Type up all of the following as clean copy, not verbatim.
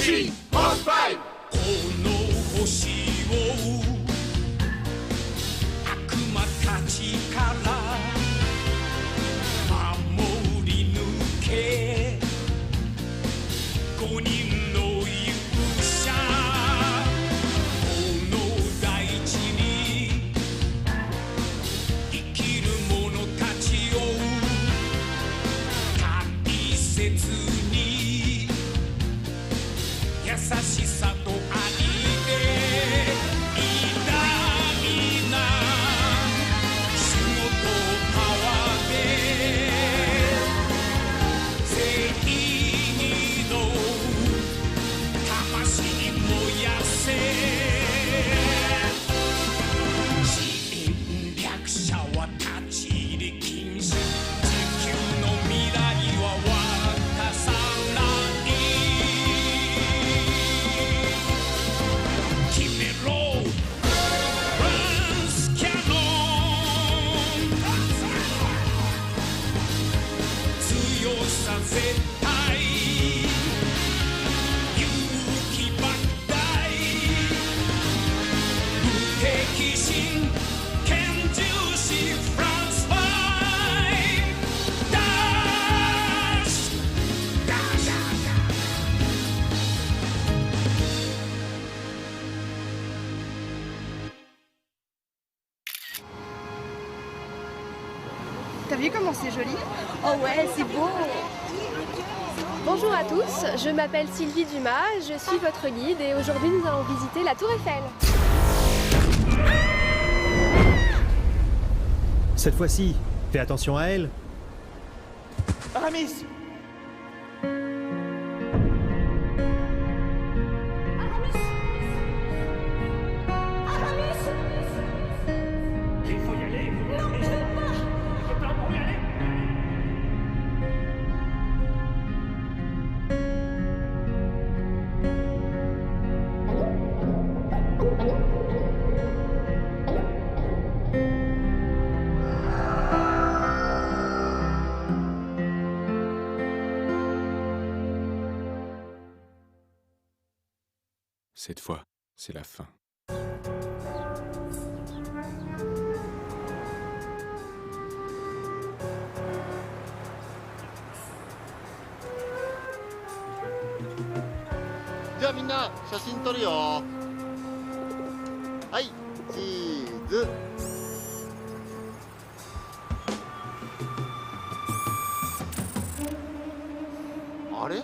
G モンスパイ。この星を悪魔たちから守り抜け、5人の勇者、この大地に生きる者たちを大切に、優しさと愛で偉大な仕事パワーで正義の魂燃やせ。侵略者は立ち入り禁止、地球の未来は渡さない。決めろフランスキャノン、強さ絶対、勇気莫大、無敵心拳銃士、フランスファイダッシュダッシュ。T'as vu comment c'est joli? Oh ouais, c'est beau. Bonjour à tous, je m'appelle Sylvie Dumas, je suis votre guide et aujourd'hui nous allons visiter la Tour Eiffel. Cette fois-ci, fais attention à elle. Aramis. Il faut y aller. Non, mais je veux pas. Je veux pas pour y aller. Cette fois, c'est la fin. Tiens, Mina, 写真撮るよ。はい、チーズ。あれ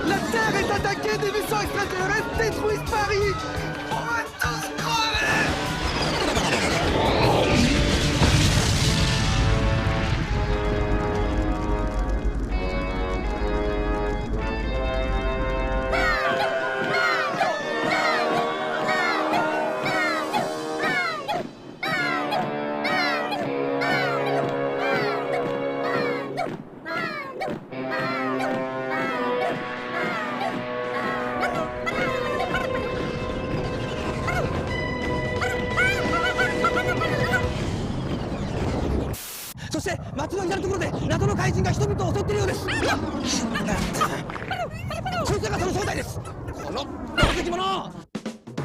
？La Terre est attaquée, des vaisseaux extraterrestres détruisent Paris. On va tous crever.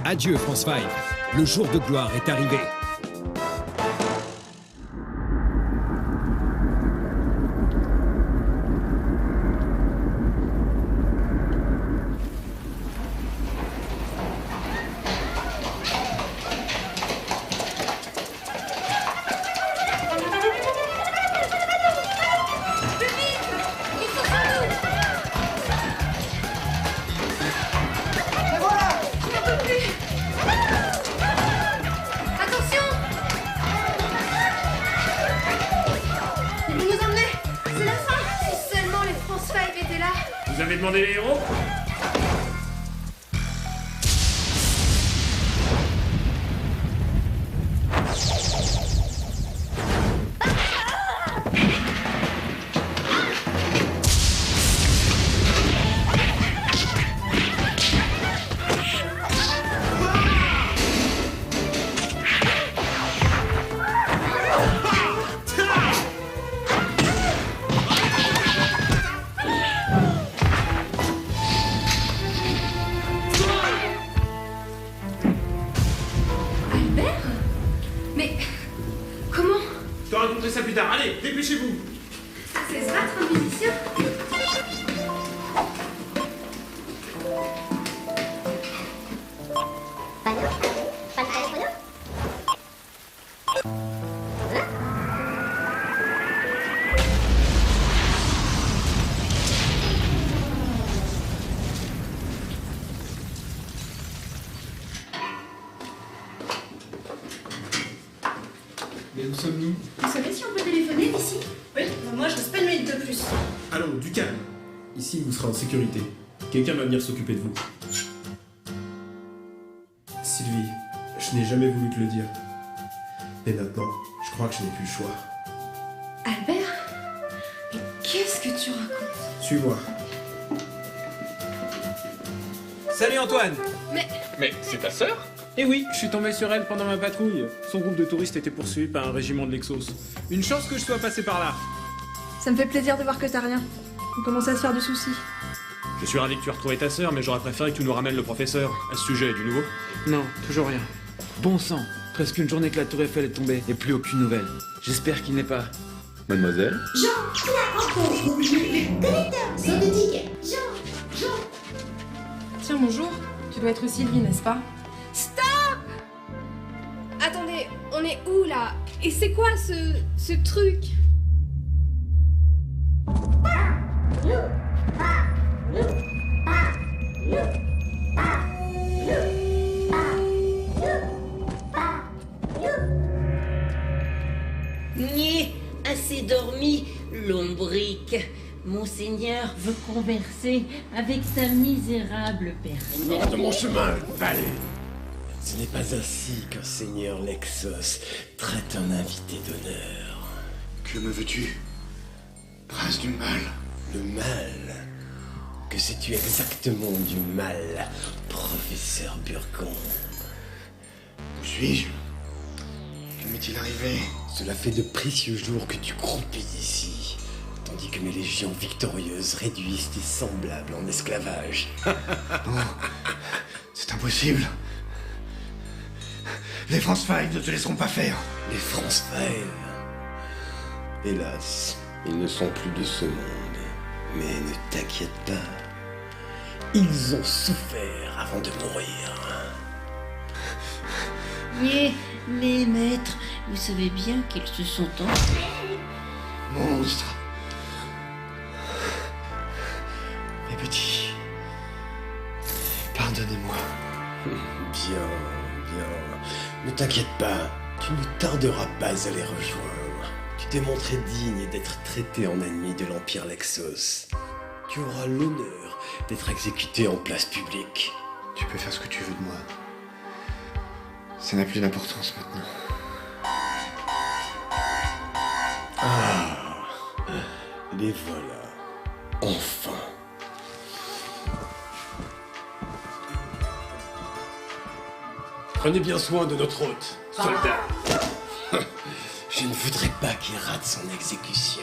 Adieu France 5, le jour de gloire est arrivé. demandé les héros? Albert? Mais comment? Je te raconterai ça plus tard. Allez, dépêchez-vous. C'est se battre un musicien? Mais nous sommes nous. Vous savez si on peut téléphoner d'ici? Oui, moi je reste pas une minute de plus. Allons, du calme. Ici, vous serez en sécurité. Quelqu'un va venir s'occuper de vous. Sylvie, je n'ai jamais voulu te le dire. Mais maintenant, je crois que je n'ai plus le choix. Albert? Mais qu'est-ce que tu racontes? Suis-moi. Salut Antoine! Mais c'est ta sœur? Eh oui, je suis tombé sur elle pendant ma patrouille. Son groupe de touristes était poursuivi par un régiment de Lexos. Une chance que je sois passé par là. Ça me fait plaisir de voir que t'as rien. On commence à se faire du souci. Je suis ravi que tu aies retrouvé ta sœur, mais j'aurais préféré que tu nous ramènes le professeur. À ce sujet, du nouveau? Non, toujours rien. Bon sang, presque une journée que la tour Eiffel est tombée et plus aucune nouvelle. J'espère qu'il n'est pas... Mademoiselle? Tiens, bonjour. Tu dois être Sylvie, n'est-ce pas? Stop! Attendez, on est où là? Et c'est quoi ce truc? Niais, assez dormi, lombric. Monseigneur veut converser avec sa misérable personne. Hors de mon chemin, valet! Ce n'est pas ainsi qu'un seigneur Lexos traite un invité d'honneur. Que me veux-tu, prince du mal? Le mal? Que sais-tu exactement du mal, professeur Burgon? Où suis-je? Que m'est-il arrivé? Cela fait de précieux jours que tu croupis ici, tandis que mes légions victorieuses réduisent tes semblables en esclavage. Non, c'est impossible. Les France 5 ne te laisseront pas faire. Les France 5? Hélas, ils ne sont plus de ce monde. Mais ne t'inquiète pas. Ils ont souffert avant de mourir. Niais, les maîtres, vous savez bien qu'ils se sont enfuis. Monstre. Mes petits. Pardonnez-moi. Bien, bien. Ne t'inquiète pas, tu ne tarderas pas à les rejoindre. Tu t'es montré digne d'être traité en ennemi de l'Empire Lexos. Tu auras l'honneur d'être exécuté en place publique. Tu peux faire ce que tu veux de moi. Ça n'a plus d'importance maintenant. Ah, les voilà. Enfin. Prenez bien soin de notre hôte, soldat. Je ne voudrais pas qu'il rate son exécution.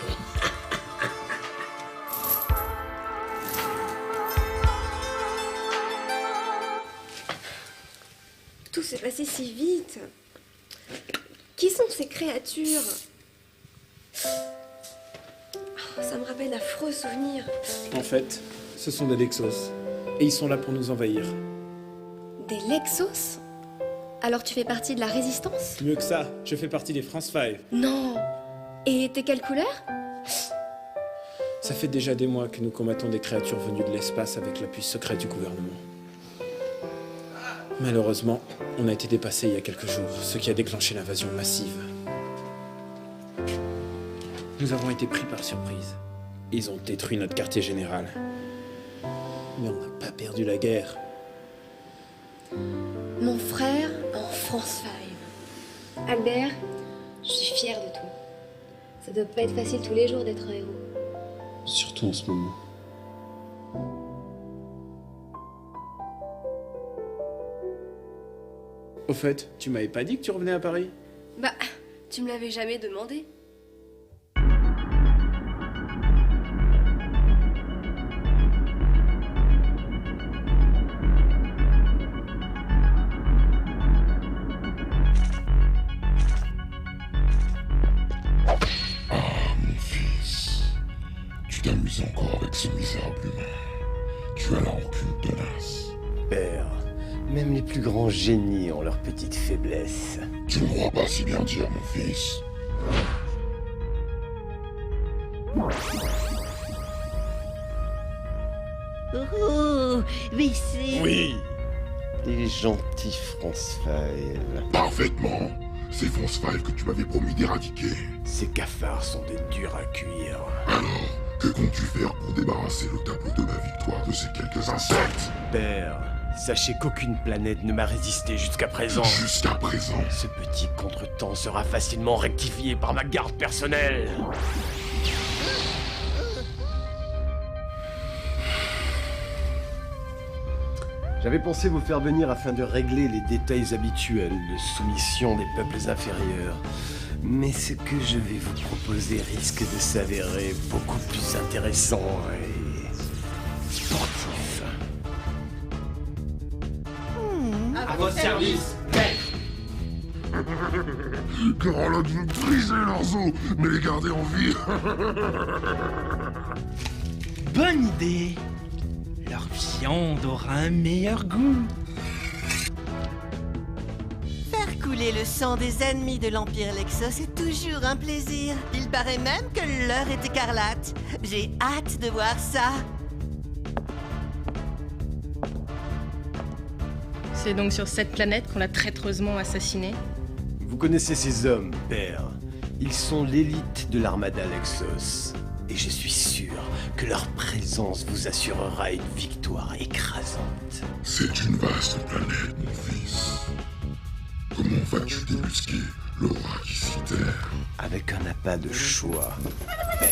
Tout s'est passé si vite. Qui sont ces créatures? Oh, ça me rappelle d'affreux souvenirs. En fait, ce sont des Lexos. Et ils sont là pour nous envahir. Des Lexos? Alors tu fais partie de la résistance? Mieux que ça, je fais partie des France 5. Non. Et t'es quelle couleur? Ça fait déjà des mois que nous combattons des créatures venues de l'espace avec l'appui secret du gouvernement. Malheureusement, on a été dépassé il y a quelques jours, ce qui a déclenché l'invasion massive. Nous avons été pris par surprise. Ils ont détruit notre quartier général. Mais on n'a pas perdu la guerre. Mon frère en France 5. Albert, je suis fière de toi. Ça doit pas être facile tous les jours d'être un héros. Surtout en ce moment. Au fait, tu m'avais pas dit que tu revenais à Paris? Bah, tu me l'avais jamais demandé. Tu t'amuses encore avec ce misérable humain. Tu as la rancune tenace. Père, même les plus grands génies ont leurs petites faiblesses. Tu ne crois pas si bien dire, mon fils. Oh, mais c'est... Oui, les gentils France 5. Parfaitement. C'est France 5 que tu m'avais promis d'éradiquer. Ces cafards sont des durs à cuire. Alors, que comptes-tu faire pour débarrasser le tableau de ma victoire de ces quelques insectes? Père, sachez qu'aucune planète ne m'a résisté jusqu'à présent. Jusqu'à présent? Ce petit contretemps sera facilement rectifié par ma garde personnelle. J'avais pensé vous faire venir afin de régler les détails habituels de soumission des peuples inférieurs. Mais ce que je vais vous proposer risque de s'avérer beaucoup plus intéressant et sportif. À votre service, maître. Corolog veut briser leurs os, mais les garder en vie. Bonne idée. Leur viande aura un meilleur goût. Faire couler le sang des ennemis de l'Empire Lexos est toujours un plaisir. Il paraît même que l'heure est écarlate. J'ai hâte de voir ça. C'est donc sur cette planète qu'on l'a traîtreusement assassiné? Vous connaissez ces hommes, père. Ils sont l'élite de l'armada Lexos. Et je suis sûr que leur présence vous assurera une victoire écrasante. C'est une vaste planète, mon fils. Comment vas-tu débusquer le rat qui s'y terre? Avec un appât de choix, père.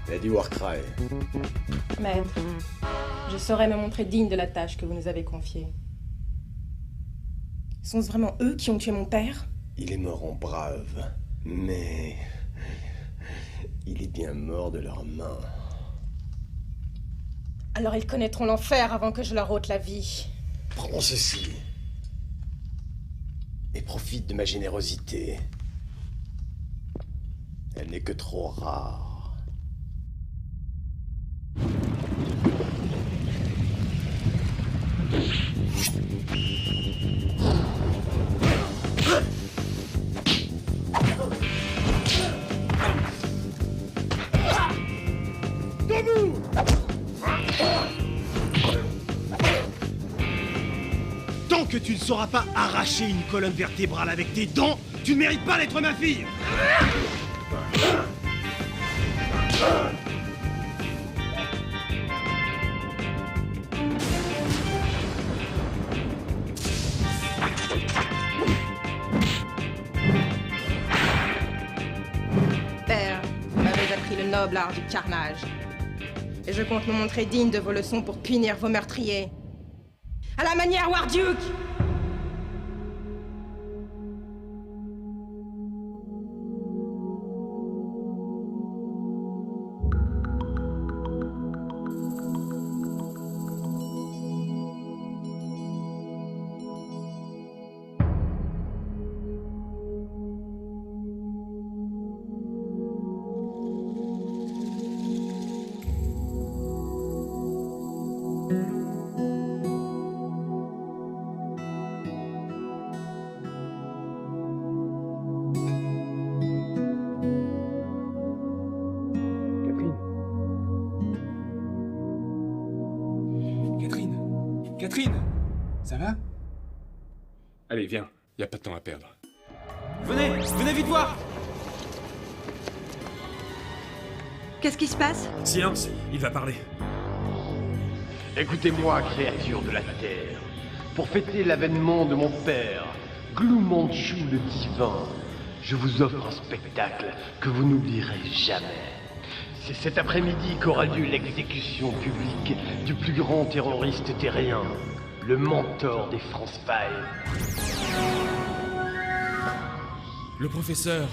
Lady Warcry. Maître, je saurais me montrer digne de la tâche que vous nous avez confiée. Sont-ce vraiment eux qui ont tué mon père? Il est mort en brave, mais il est bien mort de leurs mains. Alors ils connaîtront l'enfer avant que je leur ôte la vie. Prends ceci. Et profite de ma générosité. Elle n'est que trop rare. Debout! Tant que tu ne sauras pas arracher une colonne vertébrale avec tes dents, tu ne mérites pas d'être ma fille! Père, vous m'avez appris le noble art du carnage. Et je compte me montrer digne de vos leçons pour punir vos meurtriers. À la manière Warduke! Catherine! Ça va? Allez, viens. Y a pas de temps à perdre. Venez vite voir! Qu'est-ce qui se passe? Silence, il va parler. Écoutez-moi, créatures de la Terre. Pour fêter l'avènement de mon père, Gloomanchu le Divin, je vous offre un spectacle que vous n'oublierez jamais. C'est cet après-midi qu'aura lieu l'exécution publique du plus grand terroriste terrien, le mentor des France 5. Le professeur,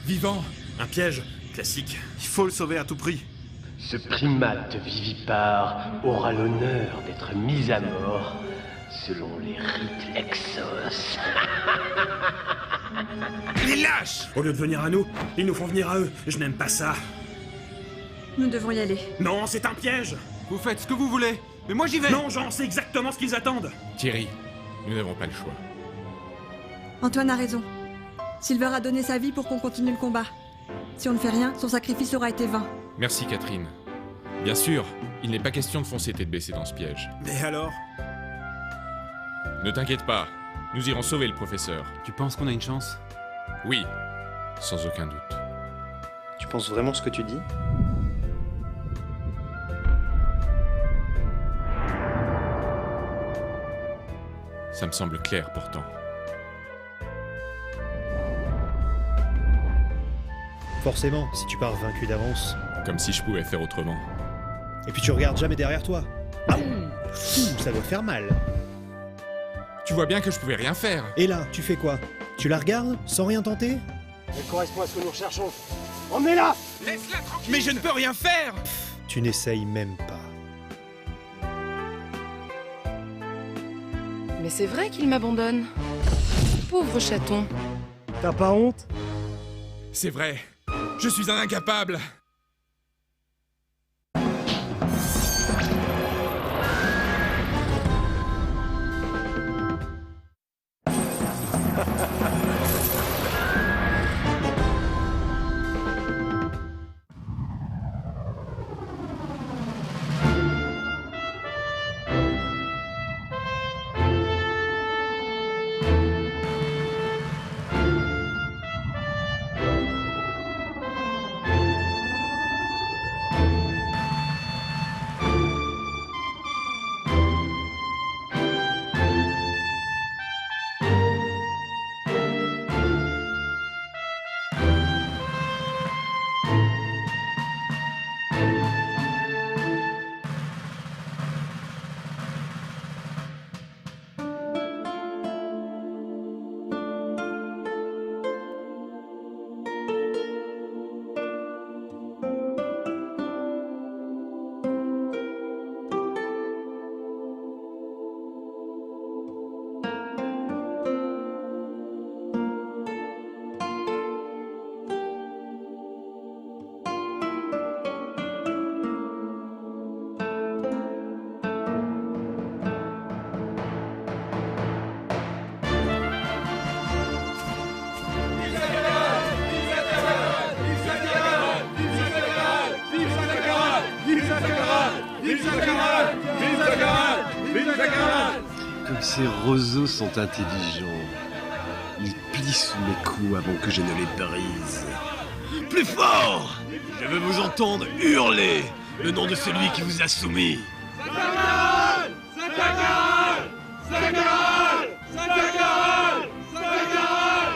vivant, un piège, classique. Il faut le sauver à tout prix. Ce primate vivipare aura l'honneur d'être mis à mort selon les rites Exos. Les lâches! Au lieu de venir à nous, ils nous font venir à eux. Je n'aime pas ça. Nous devons y aller. Non, c'est un piège! Vous faites ce que vous voulez, mais moi j'y vais. Non, j'en sais exactement ce qu'ils attendent. Thierry, nous n'avons pas le choix. Antoine a raison. Silver a donné sa vie pour qu'on continue le combat. Si on ne fait rien, son sacrifice aura été vain. Merci Catherine. Bien sûr, il n'est pas question de foncer tête baissée dans ce piège. Mais alors? Ne t'inquiète pas, nous irons sauver le professeur. Tu penses qu'on a une chance? Oui, sans aucun doute. Tu penses vraiment ce que tu dis? Ça me semble clair pourtant. Forcément, si tu pars vaincu d'avance. Comme si je pouvais faire autrement. Et puis tu regardes jamais derrière toi. Ah, ça doit faire mal. Tu vois bien que je pouvais rien faire. Et là, tu fais quoi? Tu la regardes, sans rien tenter? Elle correspond à ce que nous recherchons. Emmenez-la! Laisse-la tranquille! Mais je ne peux rien faire! Tu n'essayes même pas. Mais c'est vrai qu'il m'abandonne. Pauvre chaton. T'as pas honte? C'est vrai. Je suis un incapable. Comme ces roseaux sont intelligents. Ils plient sous mes coups avant que je ne les brise. Plus fort! Je veux vous entendre hurler le nom de celui qui vous a soumis.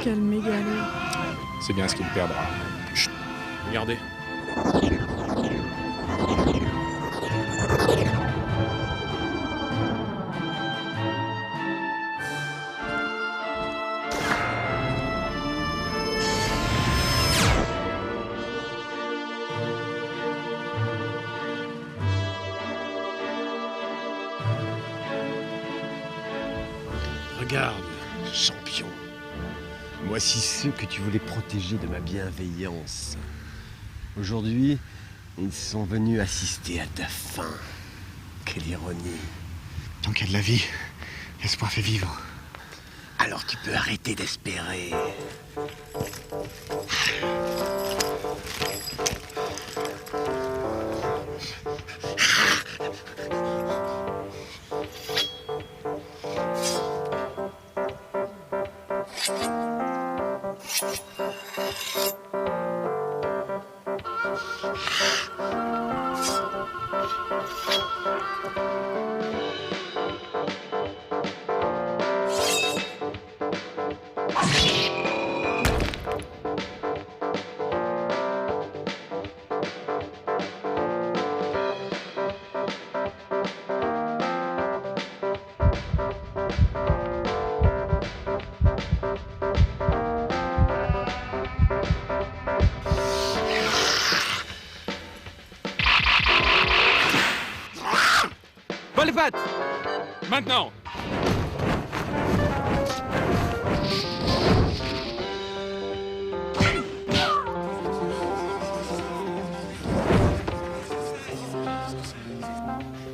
Quel mégalo. C'est bien ce qu'il perdra. Chut, regardez. Regarde, champion. Voici ceux que tu voulais protéger de ma bienveillance. Aujourd'hui, ils sont venus assister à ta fin. Quelle ironie. Tant qu'il y a de la vie, l'espoir fait vivre. Alors tu peux arrêter d'espérer. Pas les pattes! Maintenant!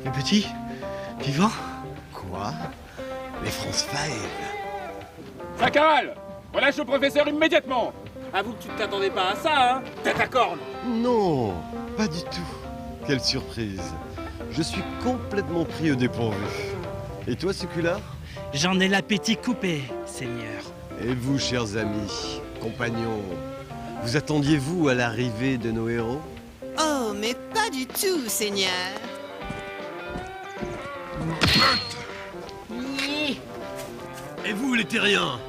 Les petits? Vivants? Quoi? Les France 5? Zacharal! Relâche le professeur immédiatement! Avoue que tu ne t'attendais pas à ça, hein? Tête à corne! Non, pas du tout. Quelle surprise. Je suis complètement pris au dépourvu. Et toi, Succula? J'en ai l'appétit coupé, Seigneur. Et vous, chers amis, compagnons, vous attendiez-vous à l'arrivée de nos héros? Oh, mais pas du tout, Seigneur. Et vous, les terriens?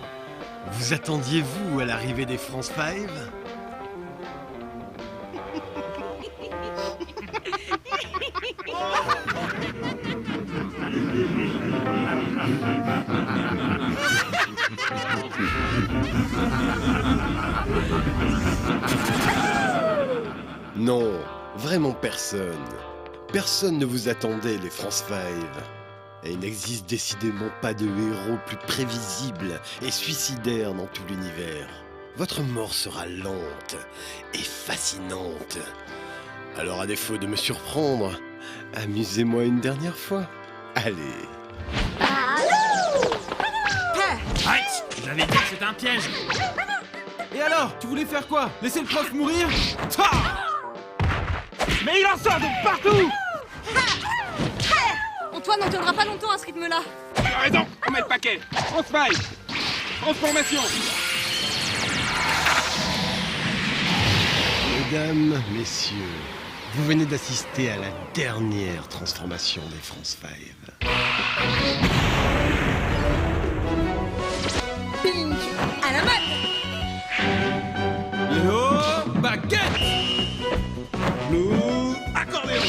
Vous attendiez-vous à l'arrivée des France 5? Non, vraiment personne. Personne ne vous attendait, les France 5. Et il n'existe décidément pas de héros plus prévisible et suicidaire dans tout l'univers. Votre mort sera lente et fascinante. Alors à défaut de me surprendre, amusez-moi une dernière fois. Allez. Arrête! J'avais dit que c'était un piège! Et alors, tu voulais faire quoi? Laisser le prof mourir? Mais il en sort de partout! Antoine n'en tiendra pas longtemps à ce rythme-là. Tu as raison, on met le paquet! France 5! Transformation! Mesdames, messieurs, vous venez d'assister à la dernière transformation des France 5. Pink à la mode. Léo, baguette. Blue, accordéon.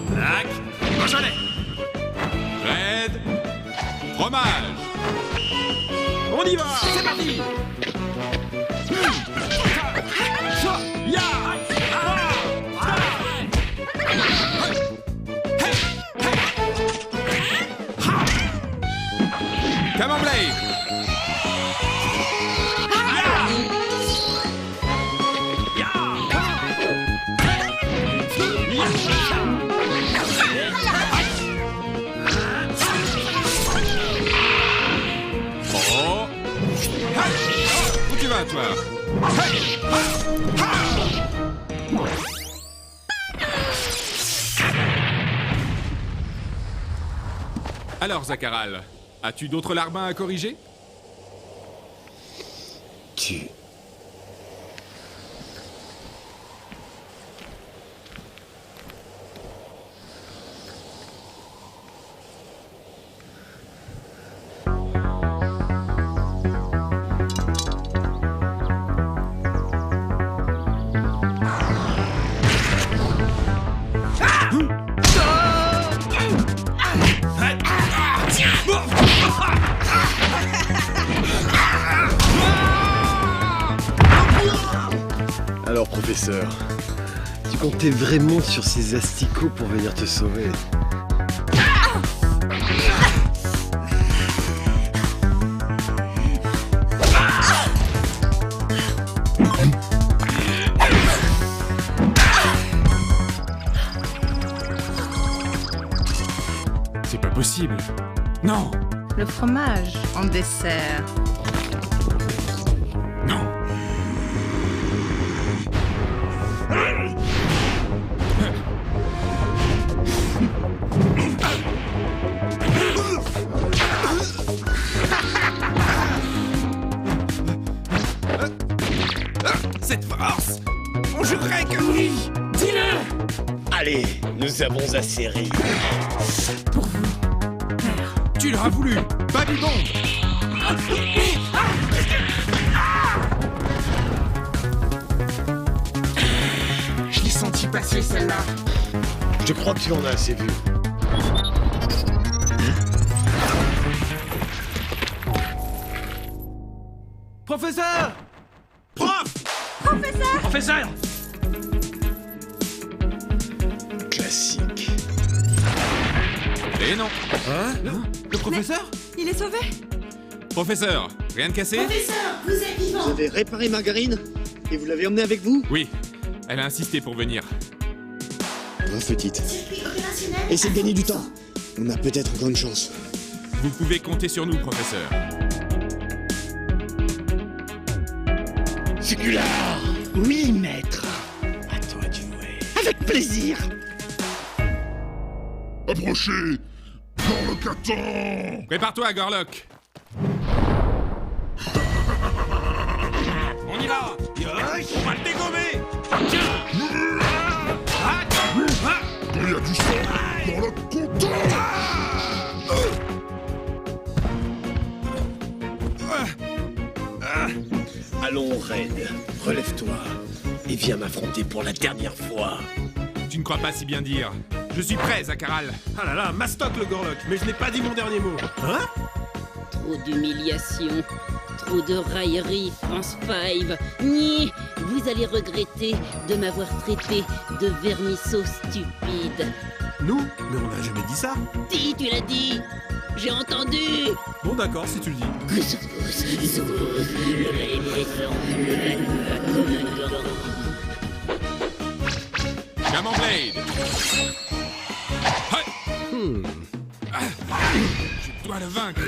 Black, Beaujolais. Red, fromage. On y va, c'est parti. Camembert. Oh. Où tu vas, toi? Alors, Zacharal, as-tu d'autres larbins à corriger? Tu... Alors, professeur, tu comptais vraiment sur ces asticots pour venir te sauver? C'est pas possible. Non. Le fromage en dessert. Non. Cette force, on jurerait que oui. Dis-le. Allez, nous avons assez ri. Tu l'auras voulu, Babybomb. Je l'ai senti passer celle-là. Je crois que tu en as assez vu. Professeur! Prof! Professeur! Professeur! Classique. Et non. Hein? Le professeur? Il est sauvé? Professeur, rien de cassé? Professeur, vous êtes vivant. Vous avez réparé Margarine? Et vous l'avez emmenée avec vous? Oui, elle a insisté pour venir. Brave petite. Circuit opérationnel. Essaye de gagner du temps. On a peut-être encore une chance. Vous pouvez compter sur nous, professeur. Sécular! Oui, maître. À toi de jouer. Avec plaisir. Approchez! Gorlock attend! Prépare-toi, Gorlock. On y va. On va le dégommer. Tiens. Quand il y a du sang, Gorlock content! Allons, Red, relève-toi et viens m'affronter pour la dernière fois. Tu ne crois pas si bien dire. Je suis prêt, Zakaral. Ah là là, mastoc le Gorlock, mais je n'ai pas dit mon dernier mot. Hein? Trop d'humiliation, trop de raillerie, France 5. Ni, vous allez regretter de m'avoir traité de vermisseau stupide. Nous? Mais on n'a jamais dit ça. Si, tu l'as dit. J'ai entendu. Bon d'accord, si tu le dis. Gamin Blade. Je dois le vaincre.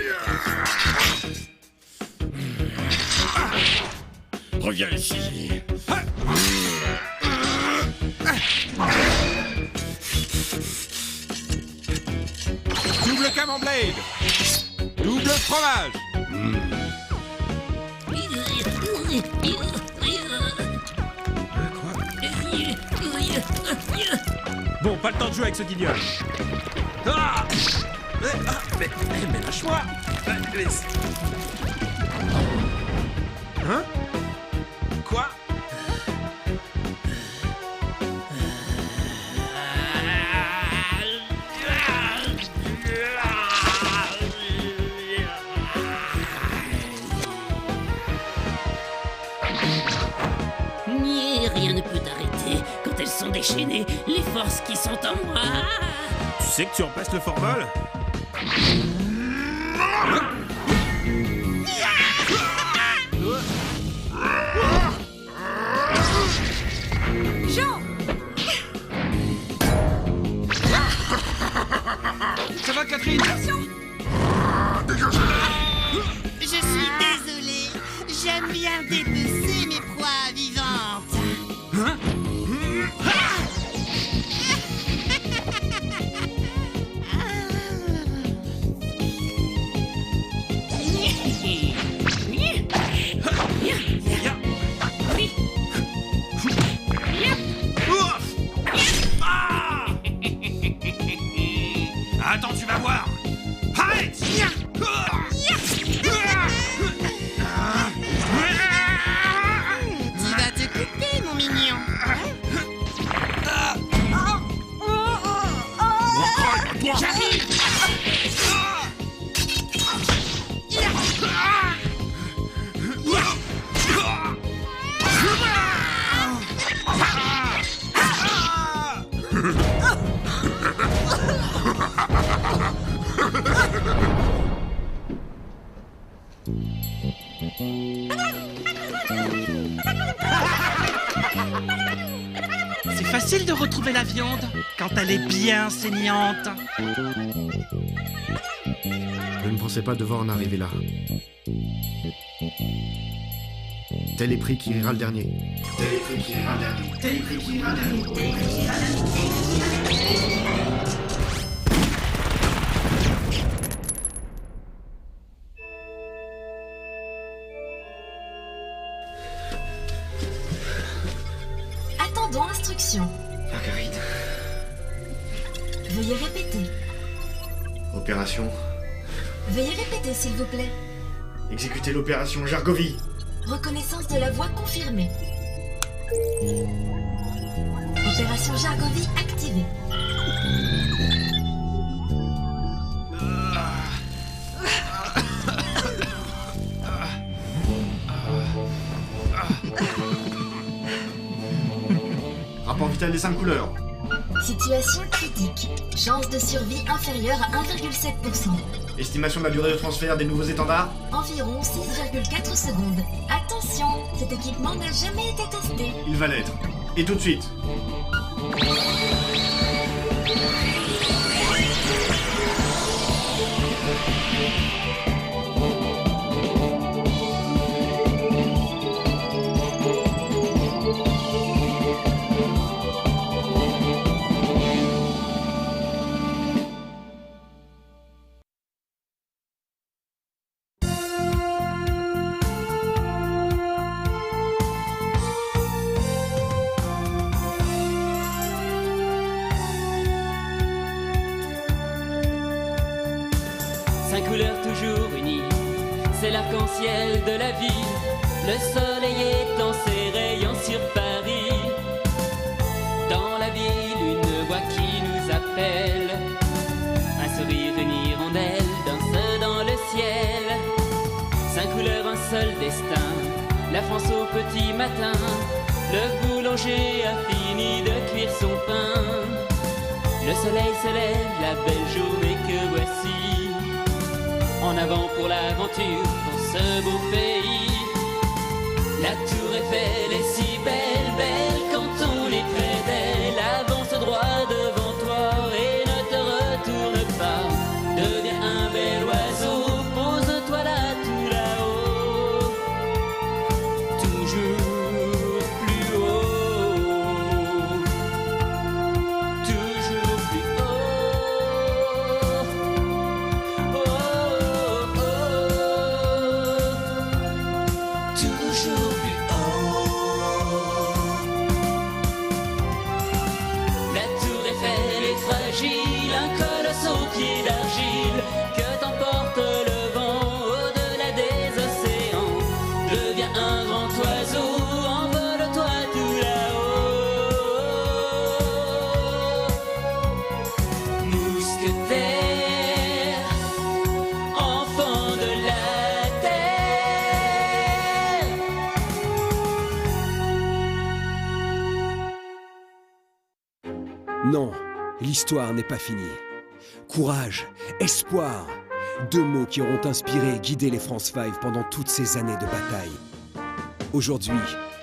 Reviens ici. Double Camembert. Double fromage. Bon, pas le temps de jouer avec ce guignol. Ah mais lâche-moi. Hein? Quoi? Rien ne peut t'arrêter quand elles sont déchaînées, les forces qui sont en moi. Tu sais que tu remplaces le formol? Jean! Ça va, Catherine? Je suis désolée. J'aime bien dépecer mes proies vivantes. Hein? Attends, tu vas voir. Arrête! Tu vas te couper, mon mignon. J'arrive! C'est facile de retrouver la viande quand elle est bien saignante. Je ne pensais pas devoir en arriver là. Tel est prix qui rira le dernier. Tel est prix qui rira le dernier. Tel est prix qui rira le dernier. Tel est prix qui rira le dernier. Attendons instruction. Marguerite. Veuillez répéter. Opération. Veuillez répéter, s'il vous plaît. Exécuter l'opération Jargovie. Reconnaissance de la voix confirmée. Opération Jargovie activée. Rapport vital des 5 couleurs. Situation critique. Chance de survie inférieure à 1,7%. Estimation de la durée de transfert des nouveaux étendards? Environ 6,4 secondes. Attention, cet équipement n'a jamais été testé. Il va l'être. Et tout de suite. Couleurs toujours unies, c'est l'arc-en-ciel de la vie. Le soleil étend ses rayons sur Paris. Dans la ville, une voix qui nous appelle. Un sourire, une hirondelle danse dans le ciel. 5 couleurs, un seul destin. La France au petit matin. Le boulanger a fini de cuire son pain. Le soleil se lève, la belle journée que voici. En avant pour l'aventure, pour ce beau pays. La tour Eiffel est si belle, belle quand on est près d'elle. Avance droit devant toi et ne te retourne pas. Deviens un bel oiseau, pose-toi là tout là-haut. Toujours plus haut. Toujours plus haut. Toujours plus haut. La tour Eiffel est fragile, un colosse aux pieds d'argile. Que t'emporte le vent au-delà des océans. Deviens un grand oiseau, envole-toi tout là-haut. Mousquetaire, enfant de la terre. Non, l'histoire n'est pas finie. Courage, espoir, 2 mots qui auront inspiré et guidé les France 5 pendant toutes ces années de bataille. Aujourd'hui,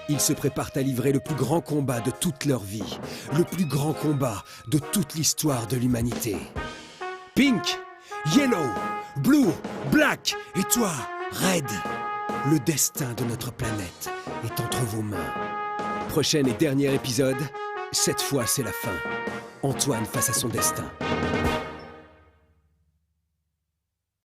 ils se préparent à livrer le plus grand combat de toute leur vie, le plus grand combat de toute l'histoire de l'humanité. Pink, Yellow, Blue, Black et toi, Red. Le destin de notre planète est entre vos mains. Prochain et dernier épisode, cette fois c'est la fin. Antoine face à son destin.